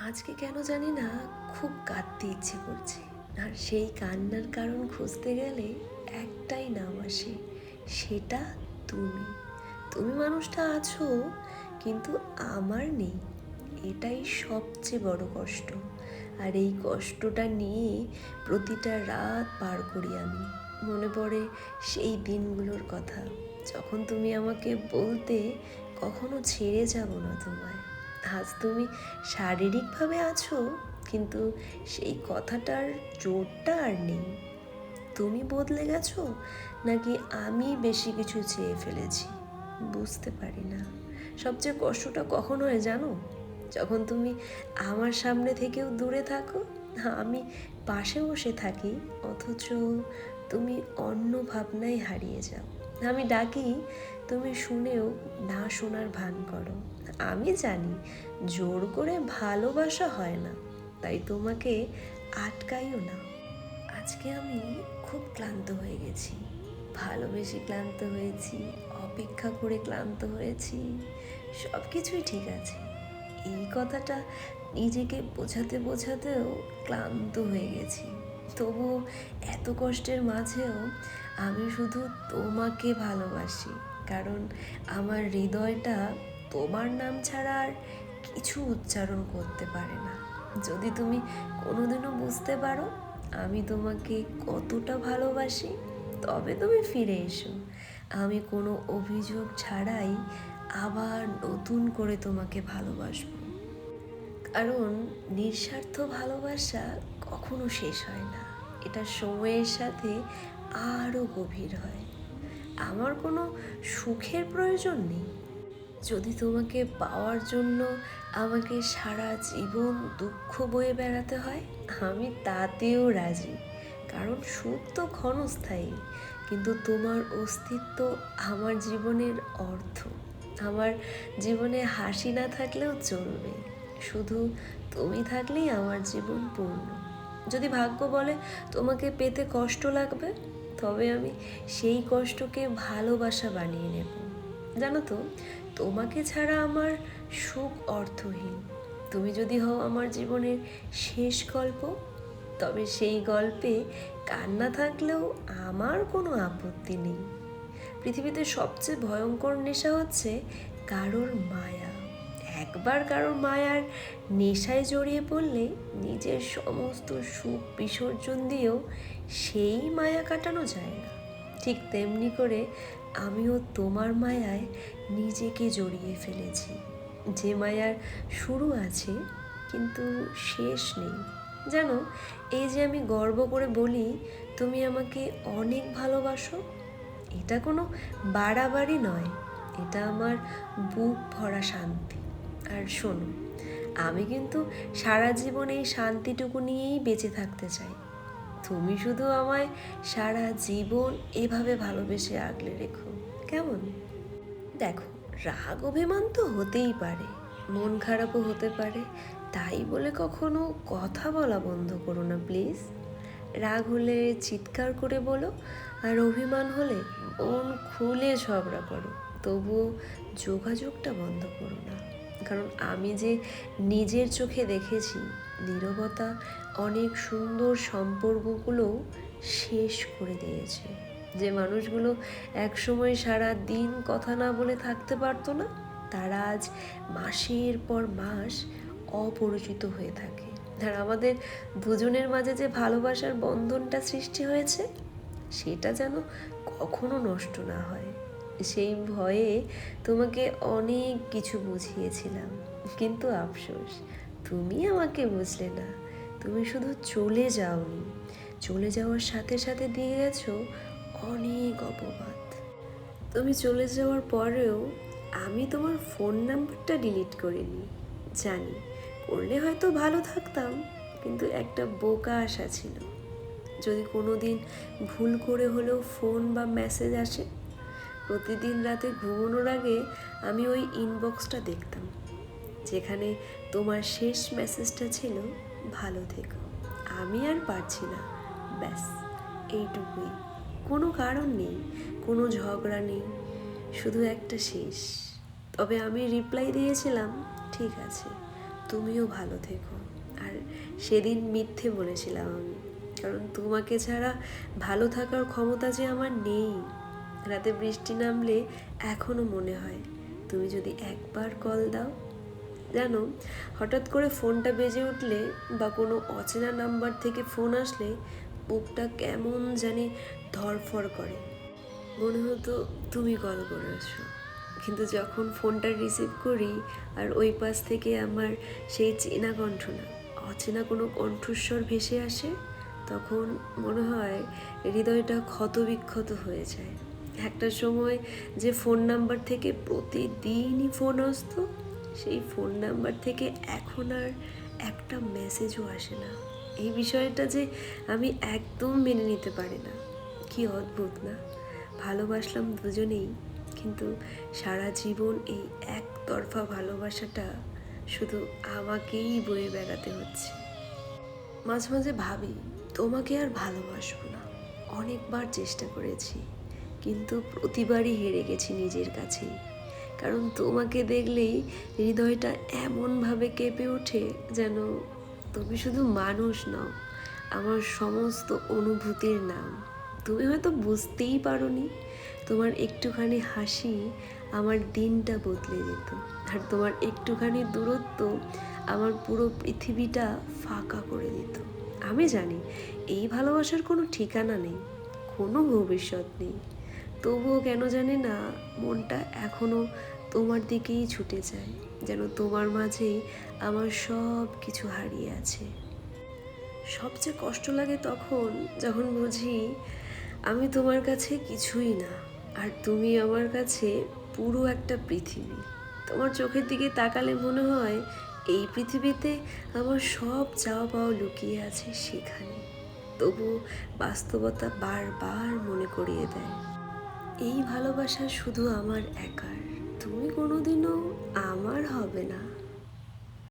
আজকে কেন জানি না খুব কাঁদতে ইচ্ছে করছে। আর সেই কান্নার কারণ খুঁজতে গেলে একটাই নাম আসে, সেটা তুমি। তুমি মানুষটা আছো, কিন্তু আমার নেই। এটাই সবচেয়ে বড় কষ্ট। আর এই কষ্টটা নিয়ে প্রতিটা রাত পার করি আমি। মনে পড়ে সেই দিনগুলোর কথা, যখন তুমি আমাকে বলতে কখনো ছেড়ে যাব না তোমায়। আজ তুমি শারীরিকভাবে আছো, কিন্তু সেই কথাটার জোরটা আর নেই। তুমি বদলে গেছো, নাকি আমি বেশি কিছু চেয়ে ফেলেছি বুঝতে পারি না। সবচেয়ে কষ্টটা কখন হয় জানো? যখন তুমি আমার সামনে থেকেও দূরে থাকো, আমি পাশে বসে থাকি, অথচ তুমি অন্য ভাবনায় হারিয়ে যাও। আমি ডাকি, তুমি শুনেও না শোনার ভান করো। আমি জানি জোর করে ভালোবাসা হয় না, তাই তোমাকে আটকাইও না। আজকে আমি খুব ক্লান্ত হয়ে গেছি। ভালোবেসে ক্লান্ত হয়েছি, অপেক্ষা করে ক্লান্ত হয়েছি, সব কিছুই ঠিক আছে। এই কথাটা নিজেকে বোঝাতে বোঝাতেও ক্লান্ত হয়ে গেছি। তবুও এত কষ্টের মাঝেও আমি শুধু তোমাকে ভালোবাসি, কারণ আমার হৃদয়টা তোমার নাম ছাড়া আর কিছু উচ্চারণ করতে পারে না। যদি তুমি কোনোদিনও বুঝতে পারো আমি তোমাকে কতটা ভালোবাসি, তবে তুমি ফিরে এসো। আমি কোনো অভিযোগ ছাড়াই আবার নতুন করে তোমাকে ভালোবাসবো। কারণ নিঃস্বার্থ ভালোবাসা কখনো শেষ হয় না, এটা সময়ের সাথে আরও গভীর হয়। আমার কোনো সুখের প্রয়োজন নেই। যদি তোমাকে পাওয়ার জন্য আমাকে সারা জীবন দুঃখ বয়ে বেড়াতে হয়, আমি তাতেও রাজি। কারণ সুখ তো ক্ষণস্থায়ী, কিন্তু তোমার অস্তিত্ব আমার জীবনের অর্থ। আমার জীবনে হাসি না থাকলেও চলবে, শুধু তুমি থাকলেই আমার জীবন পূর্ণ। যদি ভাগ্য বলে তোমাকে পেতে কষ্ট লাগবে, তবে আমি সেই কষ্টকে ভালোবাসা বানিয়ে নেব। জানো তো, তোমাকে ছাড়া আমার সুখ অর্থহীন। তুমি যদি হও আমার জীবনের শেষ গল্প, তবে সেই গল্পে কান্না থাকলেও আমার কোনো আপত্তি নেই। পৃথিবীতে সবচেয়ে ভয়ঙ্কর নেশা হচ্ছে কারোর মায়া। একবার কারোর মায়ার নেশায় জড়িয়ে পড়লে নিজের সমস্ত সুখ বিসর্জন দিয়েও সেই মায়া কাটানো যায় না। ঠিক তেমনি করে আমিও তোমার মায়ায় নিজেকে জড়িয়ে ফেলেছি, যে মায়ার শুরু আছে কিন্তু শেষ নেই। জানো, এই যে আমি গর্ব করে বলি তুমি আমাকে অনেক ভালোবাসো, এটা কোনো বাড়াবাড়ি নয়, এটা আমার বুক ভরা শান্তি। আর শোনো, আমি কিন্তু সারা জীবন এই শান্তিটুকু নিয়েই বেঁচে থাকতে চাই। তুমি শুধু আমায় সারা জীবন এভাবে ভালোবেসে আগলে রেখো, কেমন? দেখো, রাগ অভিমান তো হতেই পারে, মন খারাপও হতে পারে, তাই বলে কখনো কথা বলা বন্ধ করো না প্লিজ। রাগ হলে চিৎকার করে বলো, আর অভিমান হলে মন খুলে ঝগড়া করো, তবুও যোগাযোগটা বন্ধ করো না। কারণ আমি যে নিজের চোখে দেখেছি, নীরবতা অনেক সুন্দর সম্পর্কগুলো শেষ করে দিয়েছে। যে মানুষগুলো একসময় সারা দিন কথা না বলে থাকতে পারতো না, তারা আজ মাসের পর মাস অপরিচিত হয়ে থাকে। আর আমাদের দুজনের মাঝে যে ভালোবাসার বন্ধনটা সৃষ্টি হয়েছে, সেটা যেন কখনো নষ্ট না হয়। সেই ভয়ে তোমাকে অনেক কিছু বুঝিয়েছিলাম, কিন্তু আফসোস তুমি আমাকে বুঝলে না। তুমি শুধু চলে যাওনি, চলে যাওয়ার সাথে সাথে দিয়ে গেছো অনেক অপবাদ। তুমি চলে যাওয়ার পরেও আমি তোমার ফোন নাম্বারটা ডিলিট করিনি। জানি করলে হয়তো ভালো থাকতাম, কিন্তু একটা বোকা আশা ছিল, যদি কোনো দিন ভুল করে হলেও ফোন বা মেসেজ আসে। প্রতিদিন রাতে ঘুমানোর আগে আমি ওই ইনবক্সটা দেখতাম, যেখানে তোমার শেষ মেসেজটা ছিল, ভালো থেকো। আমি আর পারছি না, ব্যাস এইটুকুই। কোনো কারণ নেই, কোনো ঝগড়া নেই, শুধু একটা শেষ। তবে আমি রিপ্লাই দিয়েছিলাম, ঠিক আছে, তুমিও ভালো থেকো। আর সেদিন মিথ্যে বলেছিলাম আমি, কারণ তোমাকে ছাড়া ভালো থাকার ক্ষমতা যে আমার নেই। রাতে বৃষ্টি নামলে এখনও মনে হয় তুমি যদি একবার কল দাও। জানো, হঠাৎ করে ফোনটা বেজে উঠলে বা কোনো অচেনা নাম্বার থেকে ফোন আসলে বুকটা কেমন জানি ধড়ফড় করে। মনে হতো তুমি কল করেছো, কিন্তু যখন ফোনটা রিসিভ করি আর ওই পাশ থেকে আমার সেই চেনা কণ্ঠ না, অচেনা কোনো কণ্ঠস্বর ভেসে আসে, তখন মনে হয় হৃদয়টা ক্ষতবিক্ষত হয়ে যায়। একটা সময় যে ফোন নাম্বার থেকে প্রতিদিনই ফোন আসতো, সেই ফোন নাম্বার থেকে এখন আর একটা মেসেজও আসে না। এই বিষয়টা যে আমি একদম মেনে নিতে পারি না। কি অদ্ভুত না? ভালোবাসলাম দুজনেই, কিন্তু সারা জীবন এই একতরফা ভালোবাসাটা শুধু আমাকেই বয়ে বেড়াতে হচ্ছে। মাঝে মাঝে ভাবি তোমাকে আর ভালোবাসবো না। অনেকবার চেষ্টা করেছি, কিন্তু প্রতিবারই হেরে গেছি নিজের কাছেই। কারণ তোমাকে দেখলেই হৃদয়টা এমনভাবে কেঁপে ওঠে যেন তুমি শুধু মানুষ নও, আমার সমস্ত অনুভূতির নাম। তুমি হয়তো বুঝতেই পারোনি, তোমার একটুখানি হাসি আমার দিনটা বদলে দিত, আর তোমার একটুখানি দূরত্ব আমার পুরো পৃথিবীটা ফাঁকা করে দিত। আমি জানি এই ভালোবাসার কোনো ঠিকানা নেই, কোনো ভবিষ্যৎ নেই, তবুও কেন জানি না মনটা এখনও তোমার দিকেই ছুটে যায়, যেন তোমার মাঝেই আমার সব কিছু হারিয়ে আছে। সবচেয়ে কষ্ট লাগে তখন যখন বুঝি আমি তোমার কাছে কিছুই না, আর তুমি আমার কাছে পুরো একটা পৃথিবী। তোমার চোখের দিকে তাকালে মনে হয় এই পৃথিবীতে আমার সব চাওয়া পাওয়া লুকিয়ে আছে সেখানে। তবু বাস্তবতা বারবার মনে করিয়ে দেয় এই ভালোবাসা শুধু আমার একার, তুমি কোনোদিনও আমার হবে না।